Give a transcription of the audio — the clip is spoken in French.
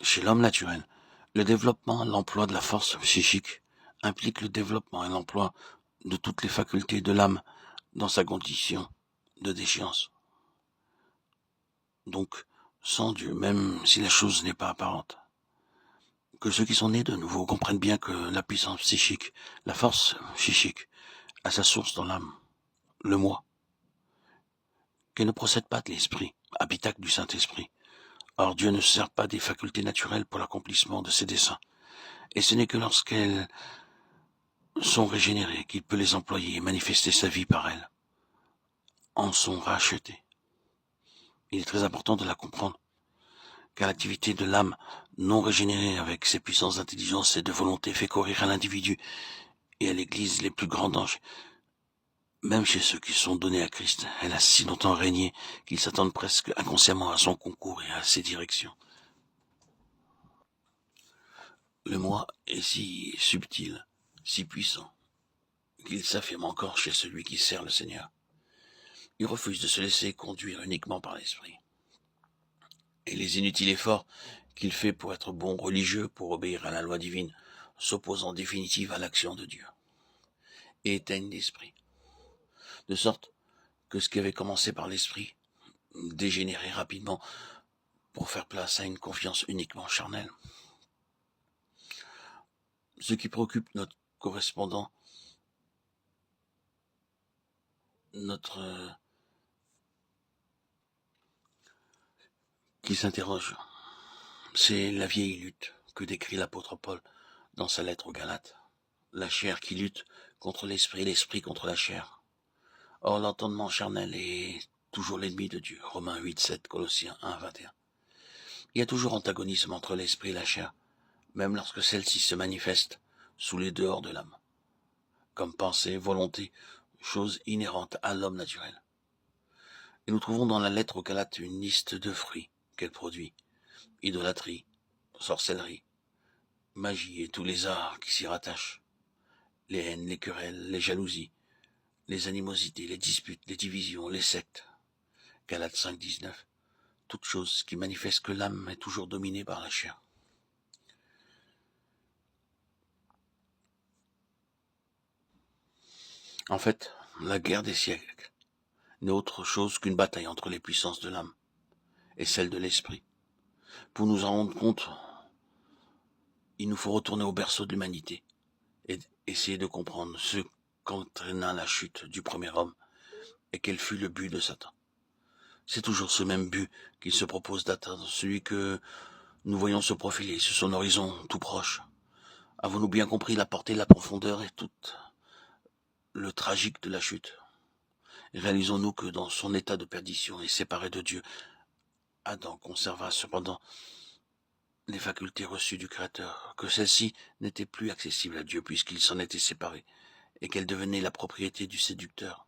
Chez l'homme naturel, le développement et l'emploi de la force psychique implique le développement et l'emploi de toutes les facultés de l'âme dans sa condition de déchéance. Donc, sans Dieu, même si la chose n'est pas apparente. Que ceux qui sont nés de nouveau comprennent bien que la puissance psychique, la force psychique, a sa source dans l'âme, le moi, qu'elle ne procède pas de l'esprit, habitacle du Saint-Esprit. Or Dieu ne se sert pas des facultés naturelles pour l'accomplissement de ses desseins, et ce n'est que lorsqu'elles sont régénérées qu'il peut les employer et manifester sa vie par elles, en sont rachetés. Il est très important de la comprendre, car l'activité de l'âme non régénérée avec ses puissances d'intelligence et de volonté fait courir à l'individu et à l'Église les plus grands dangers. Même chez ceux qui sont donnés à Christ, elle a si longtemps régné qu'ils s'attendent presque inconsciemment à son concours et à ses directions. Le moi est si subtil, si puissant, qu'il s'affirme encore chez celui qui sert le Seigneur. Il refuse de se laisser conduire uniquement par l'esprit. Et les inutiles efforts qu'il fait pour être bon religieux, pour obéir à la loi divine, s'opposent en définitive à l'action de Dieu, et éteignent l'esprit. De sorte que ce qui avait commencé par l'esprit dégénérait rapidement pour faire place à une confiance uniquement charnelle. Ce qui préoccupe notre correspondant, qui s'interroge, c'est la vieille lutte que décrit l'apôtre Paul dans sa lettre aux Galates. La chair qui lutte contre l'esprit, l'esprit contre la chair. Or, l'entendement charnel est toujours l'ennemi de Dieu. Romains 8, 7, Colossiens 1, 21. Il y a toujours antagonisme entre l'esprit et la chair, même lorsque celle-ci se manifeste sous les dehors de l'âme, comme pensée, volonté, chose inhérente à l'homme naturel. Et nous trouvons dans la lettre aux Galates une liste de fruits qu'elle produit. Idolâtrie, sorcellerie, magie et tous les arts qui s'y rattachent. Les haines, les querelles, les jalousies, les animosités, les disputes, les divisions, les sectes. Galates 5, 19. Toutes choses qui manifestent que l'âme est toujours dominée par la chair. En fait, la guerre des siècles n'est autre chose qu'une bataille entre les puissances de l'âme et celles de l'esprit. Pour nous en rendre compte, il nous faut retourner au berceau de l'humanité et essayer de comprendre ce qu'entraîna la chute du premier homme et quel fut le but de Satan. C'est toujours ce même but qu'il se propose d'atteindre, celui que nous voyons se profiler sur son horizon tout proche. Avons-nous bien compris la portée, la profondeur et tout le tragique de la chute? Réalisons-nous que dans son état de perdition et séparé de Dieu, Adam conserva cependant les facultés reçues du Créateur, que celles-ci n'étaient plus accessibles à Dieu puisqu'il s'en était séparé, et qu'elles devenaient la propriété du séducteur.